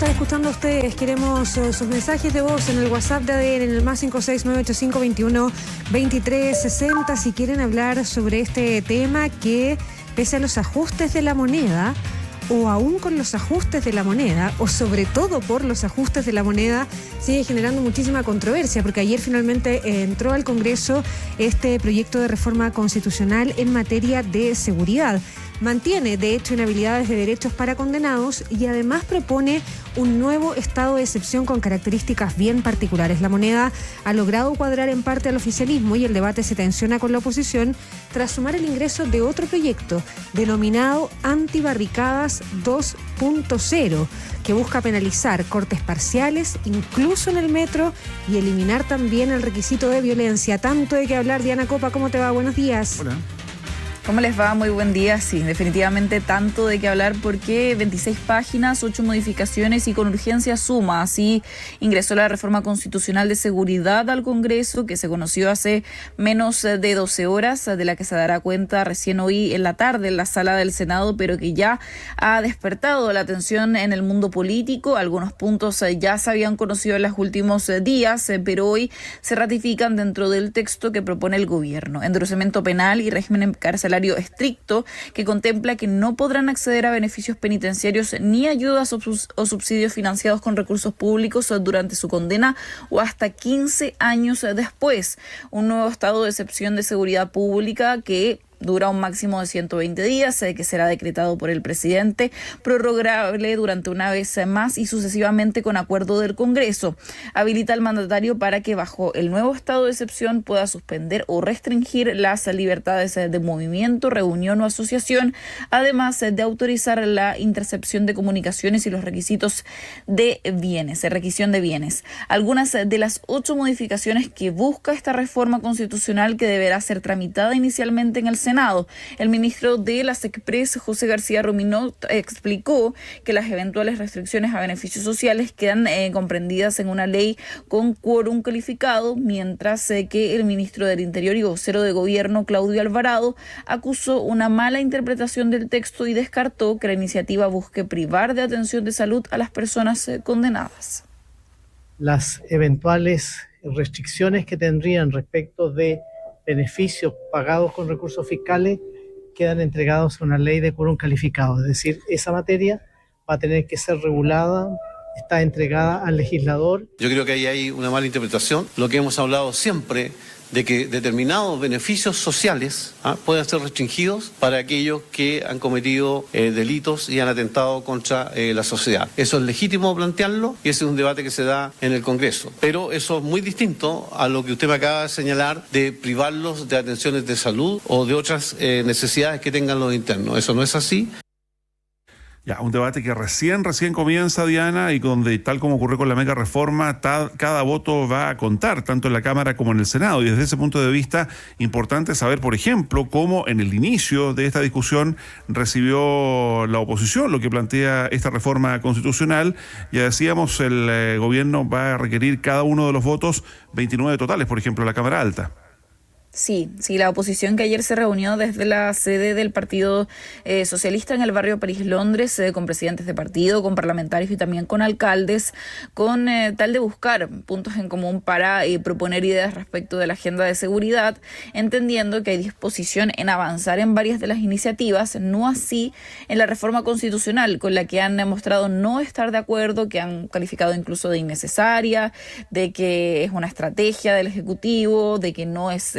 están escuchando ustedes. Queremos sus mensajes de voz en el WhatsApp de ADN, en el más 56985212360, si quieren hablar sobre este tema que, pese a los ajustes de la moneda, o aún con los ajustes de la moneda, o sobre todo por los ajustes de la moneda, sigue generando muchísima controversia, porque ayer finalmente entró al Congreso este proyecto de reforma constitucional en materia de seguridad. Mantiene, de hecho, inhabilidades de derechos para condenados y además propone un nuevo estado de excepción con características bien particulares. La moneda ha logrado cuadrar en parte al oficialismo y el debate se tensiona con la oposición tras sumar el ingreso de otro proyecto denominado Antibarricadas 2.0, que busca penalizar cortes parciales, incluso en el metro, y eliminar también el requisito de violencia. Tanto de qué hablar. Diana Copa, ¿cómo te va? Buenos días. Hola. ¿Cómo les va? Muy buen día. Sí, definitivamente tanto de qué hablar porque 26 páginas, 8 modificaciones y con urgencia suma. Así ingresó la reforma constitucional de seguridad al Congreso, que se conoció hace menos de 12 horas, de la que se dará cuenta recién hoy en la tarde en la sala del Senado, pero que ya ha despertado la atención en el mundo político. Algunos puntos ya se habían conocido en los últimos días, pero hoy se ratifican dentro del texto que propone el gobierno. Endurecimiento penal y régimen carcelario estricto, que contempla que no podrán acceder a beneficios penitenciarios ni ayudas o subsidios financiados con recursos públicos durante su condena o hasta 15 años después. Un nuevo estado de excepción de seguridad pública que dura un máximo de 120 días, que será decretado por el presidente, prorrogable durante una vez más y sucesivamente con acuerdo del Congreso. Habilita al mandatario para que bajo el nuevo estado de excepción pueda suspender o restringir las libertades de movimiento, reunión o asociación, además de autorizar la intercepción de comunicaciones y los requisitos de bienes, requisición de bienes. Algunas de las 8 modificaciones que busca esta reforma constitucional, que deberá ser tramitada inicialmente en el Senado. El ministro de la SECPRES, José García Ruminot, explicó que las eventuales restricciones a beneficios sociales quedan comprendidas en una ley con quórum calificado, mientras que el ministro del Interior y vocero de gobierno, Claudio Alvarado, acusó una mala interpretación del texto y descartó que la iniciativa busque privar de atención de salud a las personas condenadas. Las eventuales restricciones que tendrían respecto de beneficios pagados con recursos fiscales quedan entregados a una ley de quórum calificado, es decir, esa materia va a tener que ser regulada, está entregada al legislador. Yo creo que ahí hay una mala interpretación. Lo que hemos hablado siempre, de que determinados beneficios sociales pueden ser restringidos para aquellos que han cometido delitos y han atentado contra la sociedad. Eso es legítimo plantearlo y ese es un debate que se da en el Congreso. Pero eso es muy distinto a lo que usted me acaba de señalar de privarlos de atenciones de salud o de otras necesidades que tengan los internos. Eso no es así. Ya, un debate que recién comienza, Diana, y donde, tal como ocurrió con la mega reforma, cada voto va a contar, tanto en la Cámara como en el Senado. Y desde ese punto de vista, importante saber, por ejemplo, cómo en el inicio de esta discusión recibió la oposición lo que plantea esta reforma constitucional. Ya decíamos, el gobierno va a requerir cada uno de los votos, 29 totales, por ejemplo, en la Cámara Alta. Sí, la oposición que ayer se reunió desde la sede del Partido Socialista en el barrio París, Londres, con presidentes de partido, con parlamentarios y también con alcaldes, con tal de buscar puntos en común para proponer ideas respecto de la agenda de seguridad, entendiendo que hay disposición en avanzar en varias de las iniciativas, no así en la reforma constitucional, con la que han demostrado no estar de acuerdo, que han calificado incluso de innecesaria, de que es una estrategia del Ejecutivo, de que no es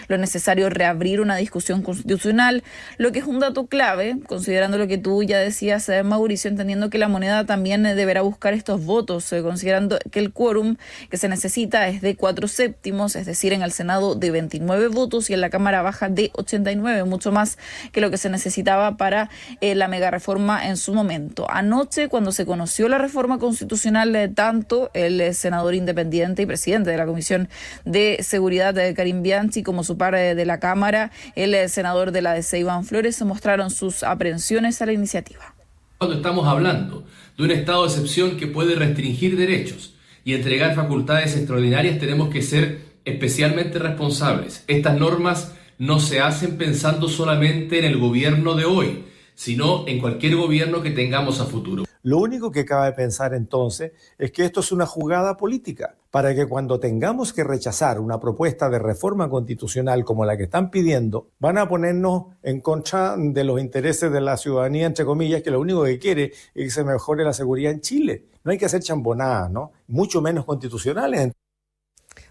lo necesario reabrir una discusión constitucional, lo que es un dato clave, considerando lo que tú ya decías, Mauricio, entendiendo que la moneda también deberá buscar estos votos, considerando que el quórum que se necesita es de 4/7, es decir, en el Senado de 29 votos y en la Cámara Baja de 89, mucho más que lo que se necesitaba para la mega reforma en su momento. Anoche, cuando se conoció la reforma constitucional, tanto el senador independiente y presidente de la Comisión de Seguridad, Karim Bianchi, como su par de la Cámara, el senador de la DC, Iván Flores, mostraron sus aprehensiones a la iniciativa. Cuando estamos hablando de un estado de excepción que puede restringir derechos y entregar facultades extraordinarias, tenemos que ser especialmente responsables. Estas normas no se hacen pensando solamente en el gobierno de hoy, sino en cualquier gobierno que tengamos a futuro. Lo único que cabe pensar entonces es que esto es una jugada política para que cuando tengamos que rechazar una propuesta de reforma constitucional como la que están pidiendo, van a ponernos en contra de los intereses de la ciudadanía, entre comillas, que lo único que quiere es que se mejore la seguridad en Chile. No hay que hacer chambonadas, ¿no? Mucho menos constitucionales.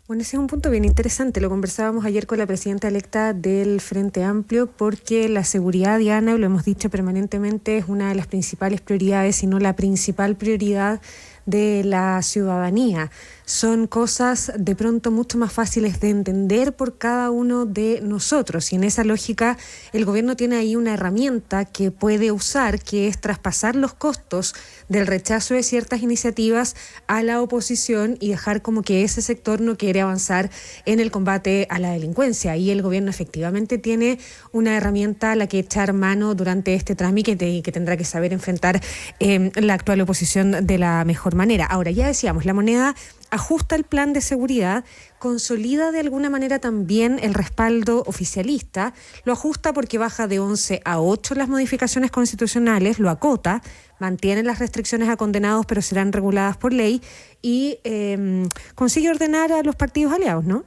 Bueno, ese es un punto bien interesante. Lo conversábamos ayer con la presidenta electa del Frente Amplio, porque la seguridad, Diana, lo hemos dicho permanentemente, es una de las principales prioridades, si no la principal prioridad de la ciudadanía. Son cosas de pronto mucho más fáciles de entender por cada uno de nosotros, y en esa lógica el gobierno tiene ahí una herramienta que puede usar, que es traspasar los costos del rechazo de ciertas iniciativas a la oposición y dejar como que ese sector no quiere avanzar en el combate a la delincuencia. Y el gobierno efectivamente tiene una herramienta a la que echar mano durante este trámite y que tendrá que saber enfrentar la actual oposición de la mejor manera. Ahora, ya decíamos, la moneda ajusta el plan de seguridad, consolida de alguna manera también el respaldo oficialista, lo ajusta porque baja de 11 a 8 las modificaciones constitucionales, lo acota, mantiene las restricciones a condenados pero serán reguladas por ley y consigue ordenar a los partidos aliados, ¿no?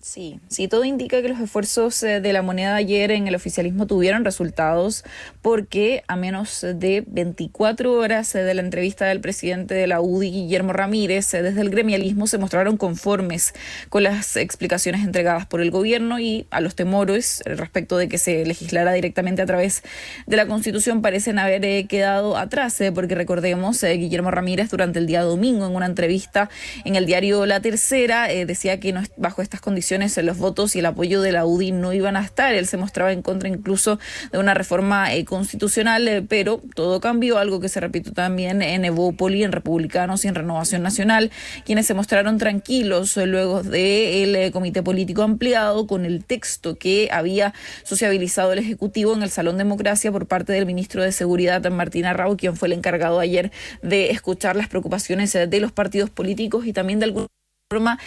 Sí, todo indica que los esfuerzos de la moneda ayer en el oficialismo tuvieron resultados, porque a menos de 24 horas de la entrevista del presidente de la UDI, Guillermo Ramírez, desde el gremialismo se mostraron conformes con las explicaciones entregadas por el gobierno, y a los temores respecto de que se legislara directamente a través de la Constitución parecen haber quedado atrás, porque recordemos, Guillermo Ramírez durante el día domingo en una entrevista en el diario La Tercera decía que bajo estas condiciones los votos y el apoyo de la UDI no iban a estar. Él se mostraba en contra incluso de una reforma constitucional, pero todo cambió, algo que se repitió también en Evópoli, en Republicanos y en Renovación Nacional, quienes se mostraron tranquilos luego del comité político ampliado con el texto que había sociabilizado el Ejecutivo en el Salón Democracia por parte del ministro de Seguridad, Martín Arrau, quien fue el encargado ayer de escuchar las preocupaciones de los partidos políticos y también de algunos forma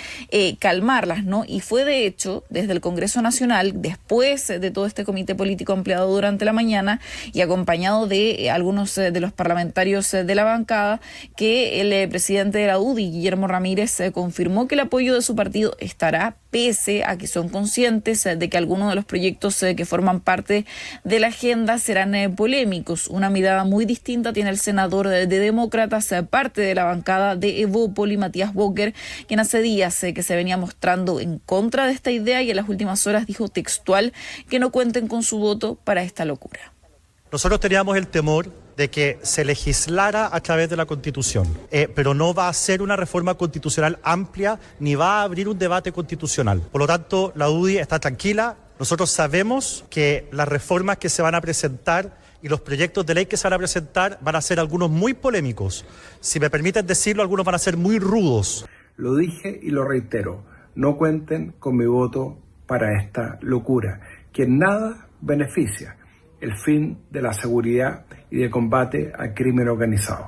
calmarlas, ¿no? Y fue de hecho desde el Congreso Nacional, después de todo este comité político ampliado durante la mañana y acompañado de algunos de los parlamentarios de la bancada, que el presidente de la UDI, Guillermo Ramírez, confirmó que el apoyo de su partido estará, pese a que son conscientes de que algunos de los proyectos que forman parte de la agenda serán polémicos. Una mirada muy distinta tiene el senador de Demócratas, parte de la bancada de Evópoli, Matías Walker, quien hace días que se venía mostrando en contra de esta idea y en las últimas horas dijo textual que no cuenten con su voto para esta locura. Nosotros teníamos el temor de que se legislara a través de la Constitución, pero no va a ser una reforma constitucional amplia ni va a abrir un debate constitucional. Por lo tanto, la UDI está tranquila. Nosotros sabemos que las reformas que se van a presentar y los proyectos de ley que se van a presentar van a ser algunos muy polémicos. Si me permiten decirlo, algunos van a ser muy rudos. Lo dije y lo reitero, no cuenten con mi voto para esta locura, que en nada beneficia el fin de la seguridad y de combate al crimen organizado.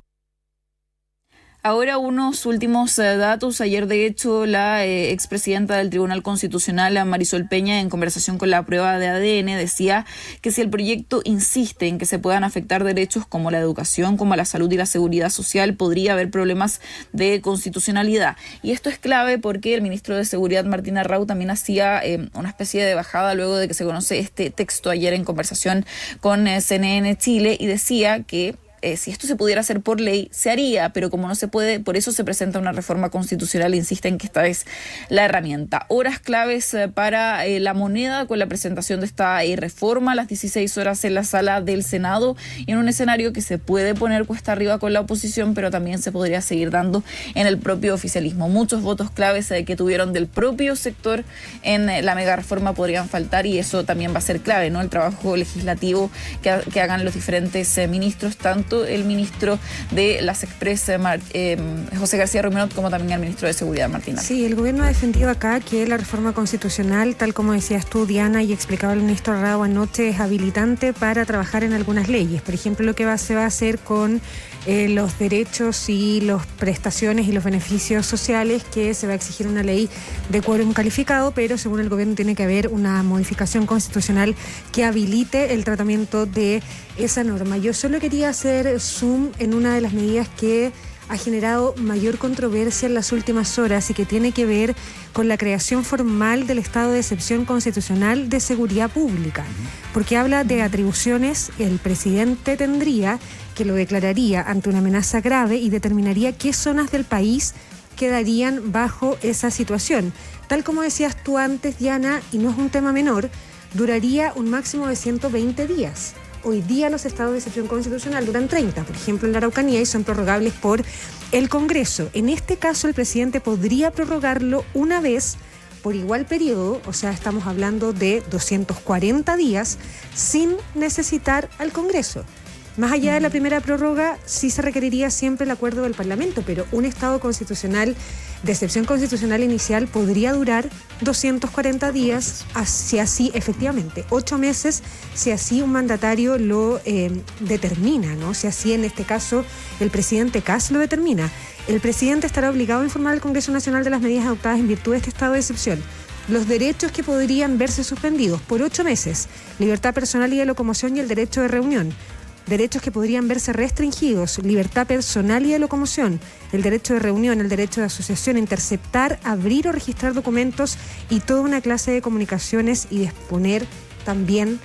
Ahora unos últimos datos. Ayer, de hecho, la expresidenta del Tribunal Constitucional, Marisol Peña, en conversación con la prueba de ADN, decía que si el proyecto insiste en que se puedan afectar derechos como la educación, como la salud y la seguridad social, podría haber problemas de constitucionalidad. Y esto es clave porque el ministro de Seguridad, Martín Arrau, también hacía una especie de bajada luego de que se conoce este texto ayer en conversación con CNN Chile, y decía que si esto se pudiera hacer por ley, se haría, pero como no se puede, por eso se presenta una reforma constitucional. Insiste en que esta es la herramienta. Horas claves para la moneda con la presentación de esta reforma, a las 16 horas en la sala del Senado, y en un escenario que se puede poner cuesta arriba con la oposición, pero también se podría seguir dando en el propio oficialismo. Muchos votos claves que tuvieron del propio sector en la mega reforma podrían faltar, y eso también va a ser clave, ¿no? El trabajo legislativo que hagan los diferentes ministros, tanto el ministro de las Express, José García Ruminot, como también el ministro de Seguridad, Martín Arrau. Sí, el gobierno ha defendido acá que la reforma constitucional, tal como decías tú, Diana, y explicaba el ministro Arrau anoche, es habilitante para trabajar en algunas leyes. Por ejemplo, lo que se va a hacer con los derechos y las prestaciones y los beneficios sociales, que se va a exigir una ley de quórum calificado, pero según el gobierno tiene que haber una modificación constitucional que habilite el tratamiento de esa norma. Yo solo quería hacer hacer zoom en una de las medidas que ha generado mayor controversia en las últimas horas y que tiene que ver con la creación formal del estado de excepción constitucional de seguridad pública, porque habla de atribuciones que el presidente tendría, que lo declararía ante una amenaza grave y determinaría qué zonas del país quedarían bajo esa situación. Tal como decías tú antes, Diana, y no es un tema menor, duraría un máximo de 120 días. Hoy día los estados de excepción constitucional duran 30, por ejemplo en la Araucanía, y son prorrogables por el Congreso. En este caso el presidente podría prorrogarlo una vez por igual periodo, o sea, estamos hablando de 240 días, sin necesitar al Congreso. Más allá de la primera prórroga, sí se requeriría siempre el acuerdo del Parlamento, pero un estado constitucional de excepción constitucional inicial podría durar 240 días, si así, efectivamente, 8 meses, si así un mandatario lo determina, ¿no? Si así, en este caso, el presidente Kast lo determina. El presidente estará obligado a informar al Congreso Nacional de las medidas adoptadas en virtud de este estado de excepción. Los derechos que podrían verse suspendidos por 8 meses, libertad personal y de locomoción y el derecho de reunión. Derechos que podrían verse restringidos, libertad personal y de locomoción, el derecho de reunión, el derecho de asociación, interceptar, abrir o registrar documentos y toda una clase de comunicaciones, y disponer también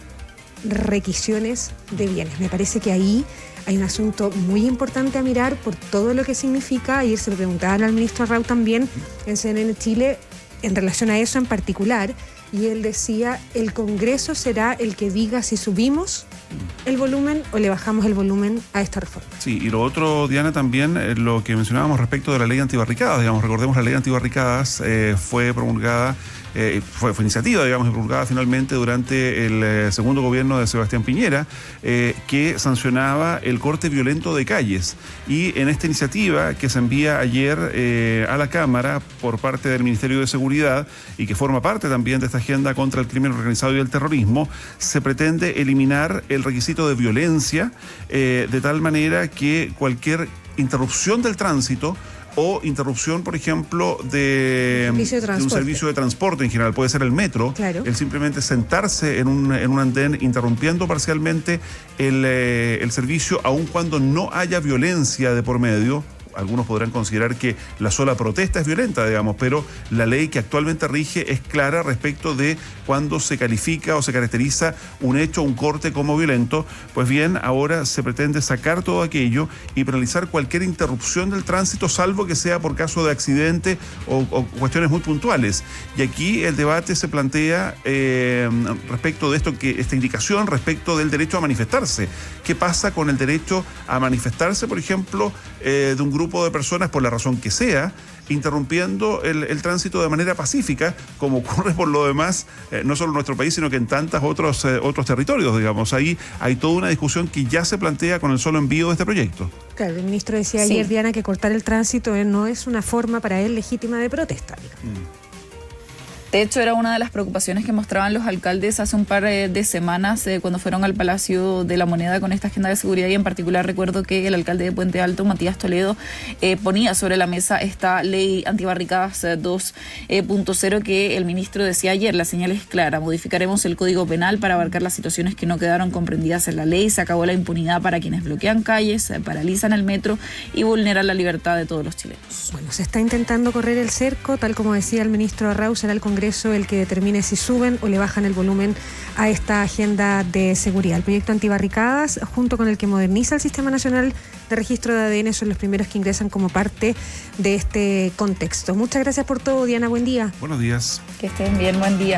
requisiciones de bienes. Me parece que ahí hay un asunto muy importante a mirar por todo lo que significa. Ayer se lo preguntaban al ministro Arrau también en CNN Chile en relación a eso en particular, y él decía, el Congreso será el que diga si subimos el volumen o le bajamos el volumen a esta reforma. Sí, y lo otro, Diana, también lo que mencionábamos respecto de la ley antibarricadas, digamos, recordemos, la ley antibarricadas fue promulgada, fue iniciativa, digamos, promulgada finalmente durante el segundo gobierno de Sebastián Piñera, que sancionaba el corte violento de calles. Y en esta iniciativa que se envía ayer a la Cámara por parte del Ministerio de Seguridad y que forma parte también de esta agenda contra el crimen organizado y el terrorismo, se pretende eliminar el requisito de violencia de tal manera que cualquier interrupción del tránsito o interrupción, por ejemplo, de un servicio de transporte en general, puede ser el metro, claro, el simplemente sentarse en un andén interrumpiendo parcialmente el servicio, aun cuando no haya violencia de por medio. Algunos podrán considerar que la sola protesta es violenta, digamos, pero la ley que actualmente rige es clara respecto de cuando se califica o se caracteriza un hecho, un corte como violento. Pues bien, ahora se pretende sacar todo aquello y penalizar cualquier interrupción del tránsito, salvo que sea por caso de accidente o cuestiones muy puntuales. Y aquí el debate se plantea respecto de esta indicación respecto del derecho a manifestarse. ¿Qué pasa con el derecho a manifestarse, por ejemplo, de un grupo de personas, por la razón que sea, interrumpiendo el tránsito de manera pacífica, como ocurre por lo demás, no solo en nuestro país, sino que en tantos otros territorios, digamos? Ahí hay toda una discusión que ya se plantea con el solo envío de este proyecto. Claro, el ministro decía ayer, Diana, que cortar el tránsito no es una forma para él legítima de protesta. De hecho, era una de las preocupaciones que mostraban los alcaldes hace un par de semanas cuando fueron al Palacio de la Moneda con esta agenda de seguridad, y en particular recuerdo que el alcalde de Puente Alto, Matías Toledo, ponía sobre la mesa esta ley antibarricadas 2.0 que el ministro decía ayer. La señal es clara: modificaremos el Código Penal para abarcar las situaciones que no quedaron comprendidas en la ley. Se acabó la impunidad para quienes bloquean calles, paralizan el metro y vulneran la libertad de todos los chilenos. Bueno, se está intentando correr el cerco, tal como decía el ministro Arrau. Será el Congreso el que determine si suben o le bajan el volumen a esta agenda de seguridad. El proyecto antibarricadas, junto con el que moderniza el Sistema Nacional de Registro de ADN, son los primeros que ingresan como parte de este contexto. Muchas gracias por todo, Diana. Buen día. Buenos días. Que estén bien, buen día.